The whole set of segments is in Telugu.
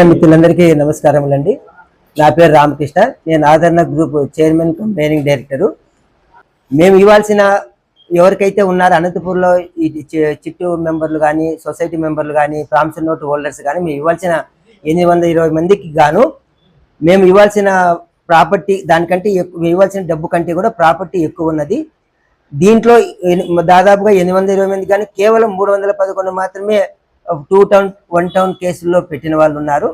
మిత్రులందరికీ నమస్కారములండి. నా పేరు రామకృష్ణ. నేను ఆదరణ గ్రూప్ చైర్మన్ మేనేజింగ్ డైరెక్టరు. మేము ఇవ్వాల్సిన ఎవరికైతే ఉన్నారో అనంతపూర్లో ఈ చిట్టు మెంబర్లు కానీ, సొసైటీ మెంబర్లు కానీ, ప్రామిసరీ నోట్ హోల్డర్స్ కానీ మేము ఇవ్వాల్సిన 820 మందికి గాను మేము ఇవ్వాల్సిన ప్రాపర్టీ దానికంటే ఎక్కువ ఇవ్వాల్సిన డబ్బు కంటే కూడా ప్రాపర్టీ ఎక్కువ ఉన్నది. దీంట్లో దాదాపుగా 820 మంది కానీ కేవలం 311 మాత్రమే 2 టౌన్ 1 టౌన్ కేసుల్లో పెట్టిన వాళ్ళు ఉన్నారు.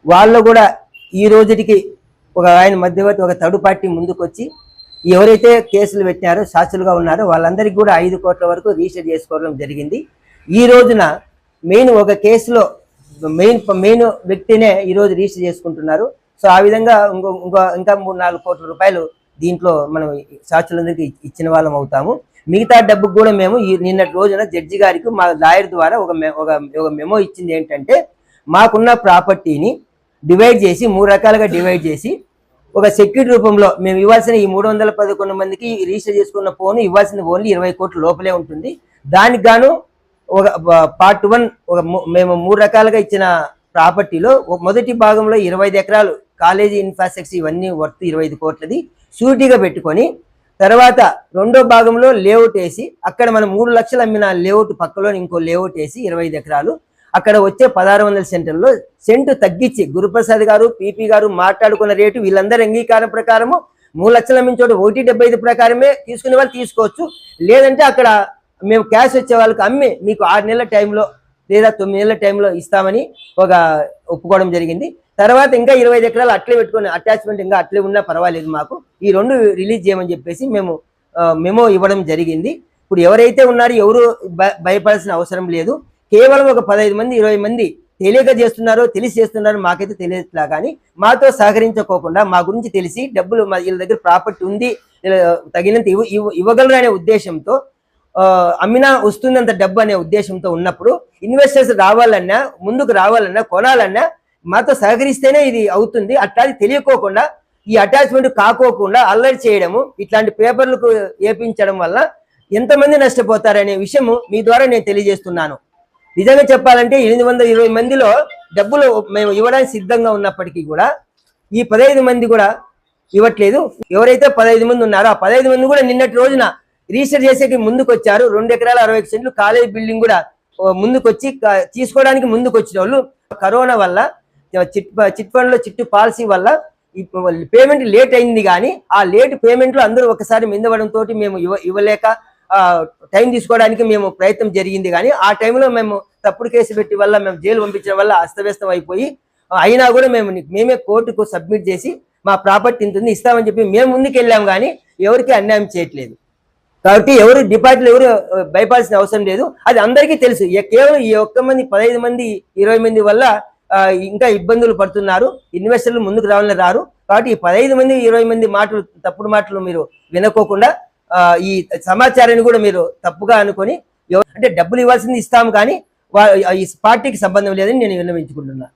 వాళ్ళు కూడా ఈ రోజుకి ఒక ఆయన మధ్యవర్తి ఒక థర్డ్ పార్టీ ముందుకు వచ్చి ఎవరైతే కేసులు పెట్టారో సాక్షులుగా ఉన్నారో వాళ్ళందరికీ కూడా 5 కోట్ల వరకు రిజిస్టర్ చేసుకోవడం జరిగింది. ఈ రోజున మెయిన్ ఒక కేసులో మెయిన్ వ్యక్తినే ఈరోజు రిజిస్టర్ చేసుకుంటున్నారు. సో ఆ విధంగా ఇంకా 3-4 కోట్ల రూపాయలు దీంట్లో మనం సాక్షులందరికీ ఇచ్చిన వాళ్ళం అవుతాము. మిగతా డబ్బుకు కూడా మేము నిన్నటి రోజున జడ్జి గారికి మా లాయర్ ద్వారా ఒక మెమో ఇచ్చింది. ఏంటంటే మాకున్న ప్రాపర్టీని డివైడ్ చేసి 3 రకాలుగా డివైడ్ చేసి ఒక సెక్యూరిటీ రూపంలో మేము ఇవ్వాల్సిన ఈ 311 మందికి రిజిస్టర్ చేసుకున్న ఫోన్ ఇవ్వాల్సిన ఓన్లీ 20 కోట్ల లోపలే ఉంటుంది. దానికి గాను ఒక పార్ట్ 1 మేము 3 రకాలుగా ఇచ్చిన ప్రాపర్టీలో మొదటి భాగంలో 25 ఎకరాలు కాలేజీ ఇన్ఫ్రాస్ట్రక్చర్ ఇవన్నీ వర్త్ 25 కోట్లది షూరిటీగా పెట్టుకొని, తర్వాత రెండో భాగంలో లేఅవుట్ వేసి అక్కడ మనం 3 లక్షలు అమ్మిన లేఅవుట్ పక్కలో ఇంకో లేఅవుట్ వేసి 25 ఎకరాలు అక్కడ వచ్చే 1600 సెంటర్లో సెంటు తగ్గించి గురుప్రసాద్ గారు పీపీ గారు మాట్లాడుకున్న రేటు వీళ్ళందరూ అంగీకారం ప్రకారము 3 లక్షలు అమ్మిన చోట 1.75 ప్రకారమే తీసుకునే వాళ్ళు తీసుకోవచ్చు. లేదంటే అక్కడ మేము క్యాష్ వచ్చే వాళ్ళకి అమ్మి మీకు 6 నెలల టైంలో లేదా 9 నెలల టైంలో ఇస్తామని ఒప్పుకోవడం జరిగింది. తర్వాత ఇంకా 25 ఎకరాలు అట్లే పెట్టుకుని అటాచ్మెంట్ ఇంకా అట్లే ఉన్నా పర్వాలేదు, మాకు ఈ 2 రిలీజ్ చేయమని చెప్పేసి మేము మెమో ఇవ్వడం జరిగింది. ఇప్పుడు ఎవరైతే ఉన్నారో ఎవరు భయపడాల్సిన అవసరం లేదు. కేవలం ఒక 15 మంది 20 మంది తెలియక చేస్తున్నారో తెలిసి చేస్తున్నారో మాకైతే తెలియట్లా, కానీ మాతో సహకరించుకోకుండా మా గురించి తెలిసి డబ్బులు వీళ్ళ దగ్గర ప్రాపర్టీ ఉంది తగినంత ఇవ్వగలరు అనే ఉద్దేశంతో అమ్మినా వస్తుందంత డబ్బు అనే ఉద్దేశంతో ఉన్నప్పుడు ఇన్వెస్టర్స్ రావాలన్నా ముందుకు రావాలన్నా కొనాలన్నా మాతో సహకరిస్తేనే ఇది అవుతుంది. అట్లా తెలియకోకుండా ఈ అటాచ్మెంట్ కాకోకుండా అల్లరి చేయడము ఇట్లాంటి పేపర్లకు ఏపించడం వల్ల ఎంతమంది నష్టపోతారనే విషయము మీ ద్వారా నేను తెలియజేస్తున్నాను. నిజంగా చెప్పాలంటే 820 మందిలో డబ్బులు మేము ఇవ్వడానికి సిద్ధంగా ఉన్నప్పటికీ కూడా ఈ 15 మంది కూడా ఇవ్వట్లేదు. ఎవరైతే 15 మంది ఉన్నారో ఆ 15 మంది కూడా నిన్నటి రోజున రిజిస్టర్ చేసేకి ముందుకు వచ్చారు. 2 ఎకరాల 60 సెంట్లు కాలేజ్ బిల్డింగ్ కూడా ముందుకు వచ్చి తీసుకోవడానికి ముందుకు వచ్చిన వాళ్ళు కరోనా వల్ల చిట్ ఫండ్ లో చిట్టు పాలసీ వల్ల పేమెంట్ లేట్ అయింది. కానీ ఆ లేట్ పేమెంట్ లో అందరూ ఒకసారి మిందవడంతో మేము ఇవ్వలేక టైం తీసుకోవడానికి మేము ప్రయత్నం జరిగింది. కానీ ఆ టైంలో మేము తప్పుడు కేసు పెట్టి వల్ల మేము జైలు పంపించడం వల్ల అస్తవ్యస్తం అయిపోయి అయినా కూడా మేమే కోర్టుకు సబ్మిట్ చేసి మా ప్రాపర్టీ ఇంత ఇస్తామని చెప్పి మేము ముందుకు వెళ్ళాం. కానీ ఎవరికి అన్యాయం చేయట్లేదు. కాబట్టి ఎవరు డిపాజిట్లు ఎవరు భయపడాల్సిన అవసరం లేదు. అది అందరికీ తెలుసు. కేవలం ఈ 15 మంది 20 మంది వల్ల ఇంకా ఇబ్బందులు పడుతున్నారు. ఇన్వెస్టర్లు ముందుకు రావాలని రారు. కాబట్టి ఈ 15 మంది 20 మంది మాటలు తప్పుడు మాటలు మీరు వినుకోకుండా ఈ సమాచారాన్ని కూడా మీరు తప్పుగా అనుకొని అంటే డబ్బులు ఇవ్వాల్సింది ఇస్తాము కానీ ఈ పార్టీకి సంబంధం లేదని నేను విన్నవించుకుంటున్నాను.